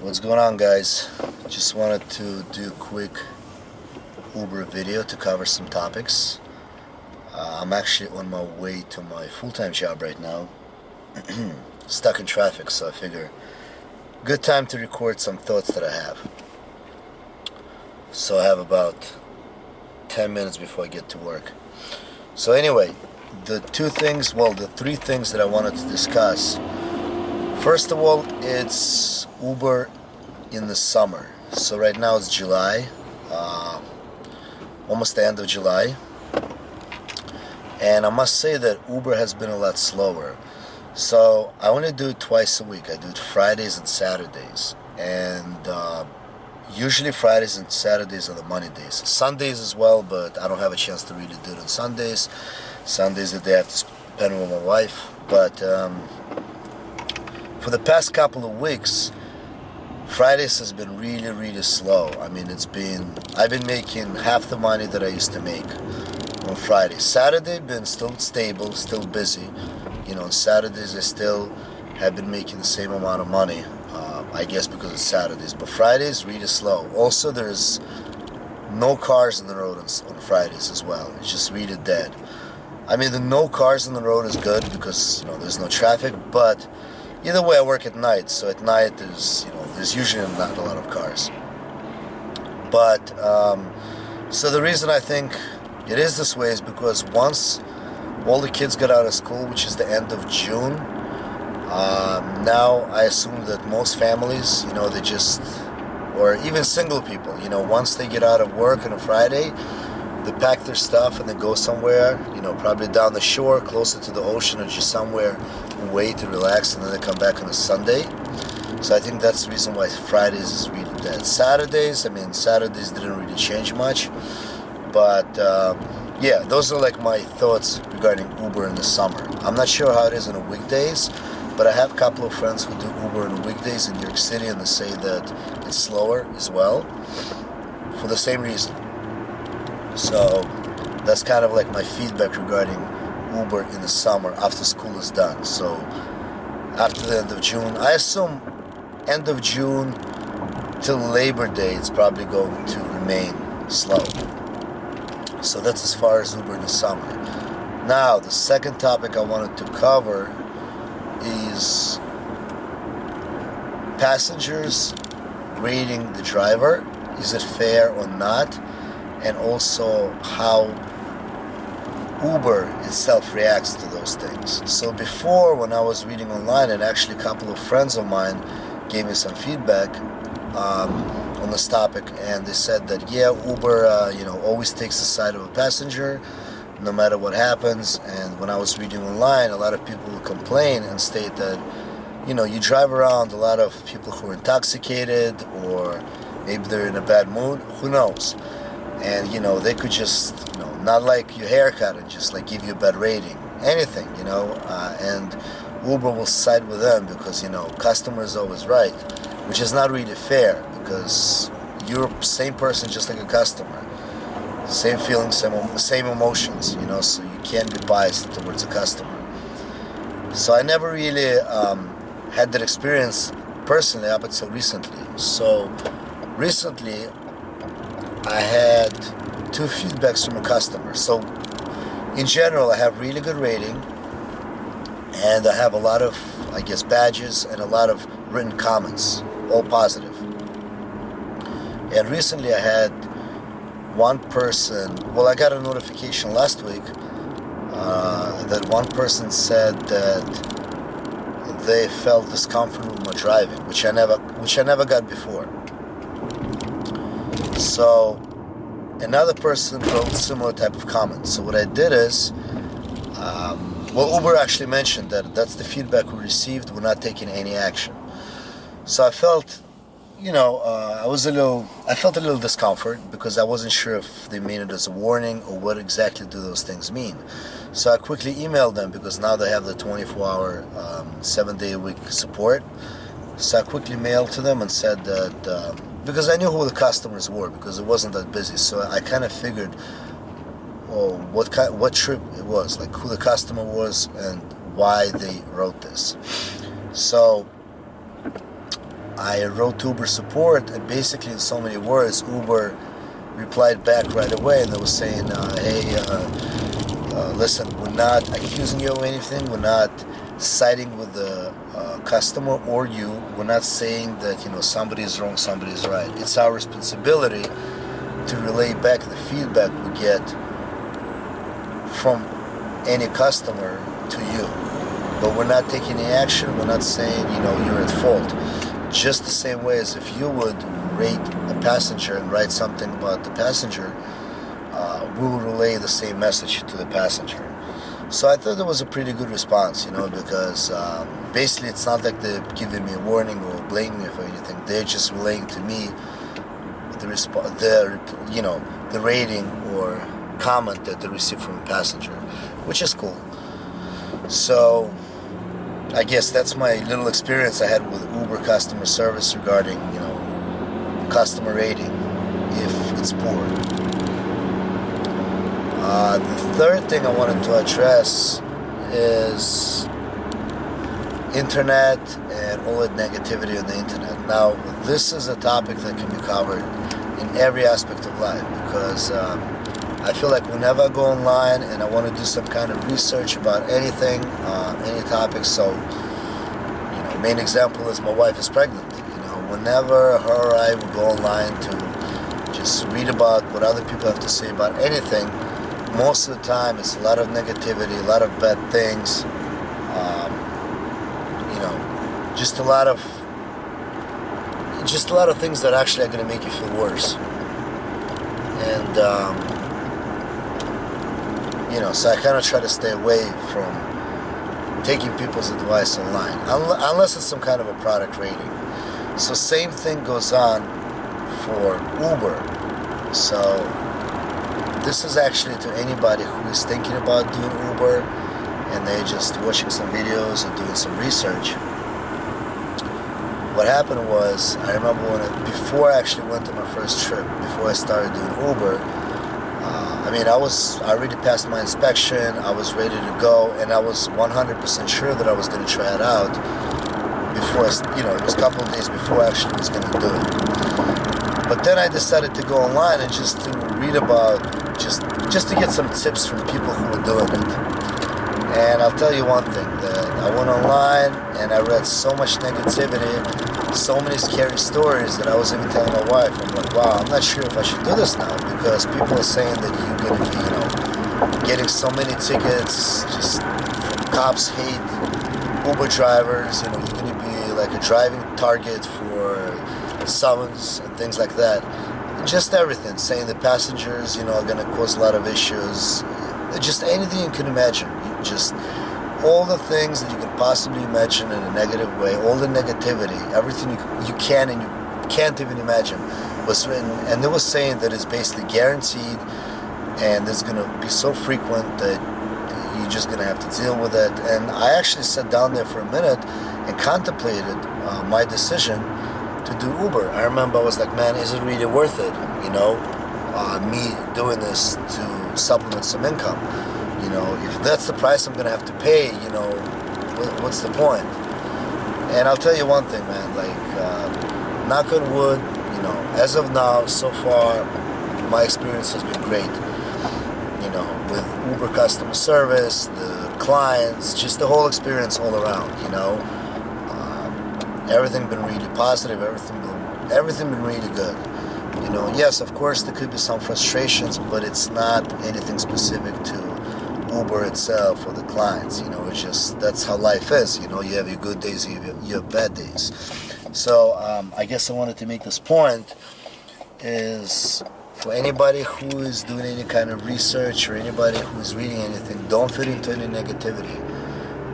What's going on, guys? Just wanted to do a quick Uber video to cover some topics. I'm actually on my way to my full-time job right now. Stuck in traffic, so I figure good time to record some thoughts that I have. So I have about 10 minutes before I get to work. So anyway, the three things that I wanted to discuss. First of all, it's Uber in the summer. So right now it's July, almost the end of July. And I must say that Uber has been a lot slower. So I only do it twice a week. I do it Fridays and Saturdays. And usually Fridays and Saturdays are the money days. Sundays as well, but I don't have a chance to really do it on Sundays. Sundays the day I have to spend with my wife. But for the past couple of weeks, Fridays has been really, really slow. I mean, I've been making half the money that I used to make on Friday. Saturday been still stable, still busy. On Saturdays I still have been making the same amount of money. I guess because it's Saturdays. But Fridays really slow. Also, there's no cars on the road on Fridays as well. It's just really dead. I mean, the no cars on the road is good because there's no traffic. But either way, I work at night, so at night there's usually not a lot of cars. But so the reason I think it is this way is because once all the kids got out of school, which is the end of June, now I assume that most families, or even single people, once they get out of work on a Friday, they pack their stuff and they go somewhere, probably down the shore, closer to the ocean, or just somewhere away to relax, and then they come back on a Sunday. So I think that's the reason why Fridays is really dead. Saturdays didn't really change much, but yeah, those are like my thoughts regarding Uber in the summer. I'm not sure how it is on the weekdays, but I have a couple of friends who do Uber on the weekdays in New York City, and they say that it's slower as well for the same reason. So that's kind of like my feedback regarding Uber in the summer after school is done. So after the end of June, I assume end of June till Labor Day, it's probably going to remain slow. So that's as far as Uber in the summer. Now, the second topic I wanted to cover is passengers rating the driver. Is it fair or not? And also how Uber itself reacts to those things. So before, when I was reading online, and actually a couple of friends of mine gave me some feedback on this topic, and they said that Uber always takes the side of a passenger no matter what happens. And when I was reading online, a lot of people would complain and state that you drive around a lot of people who are intoxicated, or maybe they're in a bad mood, who knows, and they could just not like your haircut and just like give you a bad rating, anything, and Uber will side with them because customer is always right, which is not really fair because you're the same person just like a customer, same feelings, same emotions, so you can't be biased towards a customer. So I never really had that experience personally up until recently. So recently I had two feedbacks from a customer. So in general, I have really good rating, and I have a lot of, badges and a lot of written comments, all positive. And recently I had one person, I got a notification last week that one person said that they felt discomfort with my driving, which I never got before. So another person wrote similar type of comments. So what I did is, Uber actually mentioned that that's the feedback we received. We're not taking any action. So I felt, I felt a little discomfort because I wasn't sure if they mean it as a warning or what exactly do those things mean. So I quickly emailed them because now they have the 24-hour, 7-day-a-week support. So I quickly mailed to them and said that, because I knew who the customers were because it wasn't that busy. So I kind of figured what trip it was, like who the customer was and why they wrote this. So I wrote to Uber support, and basically in so many words, Uber replied back right away, and they were saying, hey, listen, we're not accusing you of anything, we're not siding with the customer or you, we're not saying that, somebody is wrong, somebody is right. It's our responsibility to relay back the feedback we get from any customer to you. But we're not taking any action, we're not saying, you're at fault. Just the same way as if you would rate a passenger and write something about the passenger, we will relay the same message to the passenger. So I thought that was a pretty good response, because basically it's not like they're giving me a warning or blaming me for anything. They're just relaying to me the rating or comment that they received from a passenger, which is cool. So I guess that's my little experience I had with Uber customer service regarding, customer rating if it's poor. The third thing I wanted to address is internet and all the negativity on the internet. Now, this is a topic that can be covered in every aspect of life, because I feel like whenever I go online and I want to do some kind of research about anything, any topic, so, main example is my wife is pregnant. Whenever her or I would go online to just read about what other people have to say about anything, most of the time it's a lot of negativity, a lot of bad things, just a lot of things that actually are going to make you feel worse. And so I kind of try to stay away from taking people's advice online, unless it's some kind of a product rating. So same thing goes on for Uber. So this is actually to anybody who is thinking about doing Uber and they're just watching some videos or doing some research. What happened was, I remember before I actually went on my first trip, before I started doing Uber, I already passed my inspection, I was ready to go, and I was 100% sure that I was going to try it out before, it was a couple of days before I actually was going to do it. But then I decided to go online and just to read about, just to get some tips from people who were doing it. And I'll tell you one thing, that I went online and I read so much negativity, so many scary stories, that I was even telling my wife, I'm like, wow, I'm not sure if I should do this now, because people are saying that you're going to be, getting so many tickets, just cops hate Uber drivers, you're going to be like a driving target for summons and things like that. Just everything, saying that passengers, are going to cause a lot of issues, just anything you can imagine. Just all the things that you can possibly imagine in a negative way, all the negativity, everything you can and you can't even imagine was written, and they were saying that it's basically guaranteed, and it's going to be so frequent that you're just going to have to deal with it. And I actually sat down there for a minute and contemplated my decision to do Uber. I remember I was like, man, is it really worth it? Me doing this to supplement some income. If that's the price I'm gonna have to pay, what's the point? And I'll tell you one thing, man, knock on wood, as of now, so far, my experience has been great. With Uber customer service, the clients, just the whole experience all around, everything been really positive, everything been really good. Yes, of course there could be some frustrations, but it's not anything specific to Uber itself or the clients. It's just, that's how life is. You have your good days, you have bad days. So I guess I wanted to make this point is, for anybody who is doing any kind of research or anybody who is reading anything, don't fit into any negativity.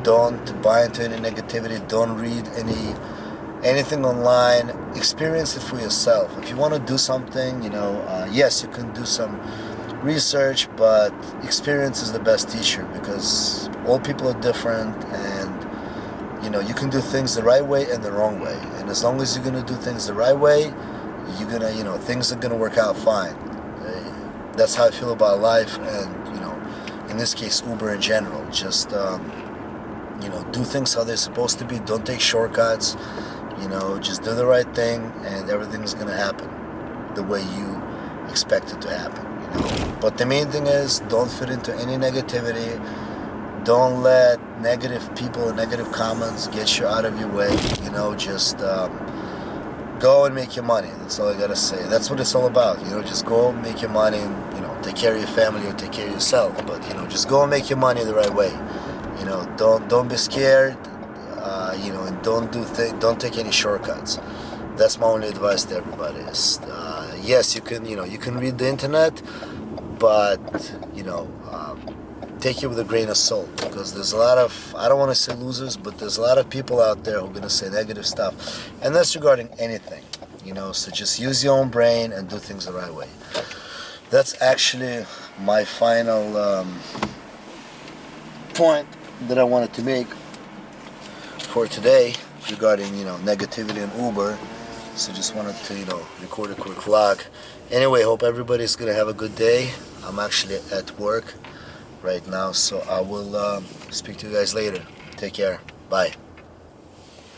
Don't buy into any negativity. Don't read anything online. Experience it for yourself. If you want to do something, yes, you can do some research, but experience is the best teacher, because all people are different, and you can do things the right way and the wrong way. And as long as you're going to do things the right way, you're going to, things are going to work out fine. That's how I feel about life, and in this case, Uber in general. Just do things how they're supposed to be. Don't take shortcuts. You know, just do the right thing, and everything's gonna happen the way you expect it to happen. You know. But the main thing is, don't fit into any negativity. Don't let negative people and negative comments get you out of your way. You know, just go and make your money. That's all I gotta say. That's what it's all about. You know, just go and make your money, and take care of your family or take care of yourself. But just go and make your money the right way. You know, don't be scared. And don't take any shortcuts. That's my only advice to everybody. Is yes, you can read the internet, but take it with a grain of salt, because there's a lot of, I don't want to say losers, but there's a lot of people out there who are going to say negative stuff, and that's regarding anything. So just use your own brain and do things the right way. That's actually my final point that I wanted to make for today regarding negativity in Uber. So just wanted to record a quick vlog. Anyway, hope everybody's gonna have a good day. I'm actually at work right now, so I will speak to you guys later. Take care. Bye.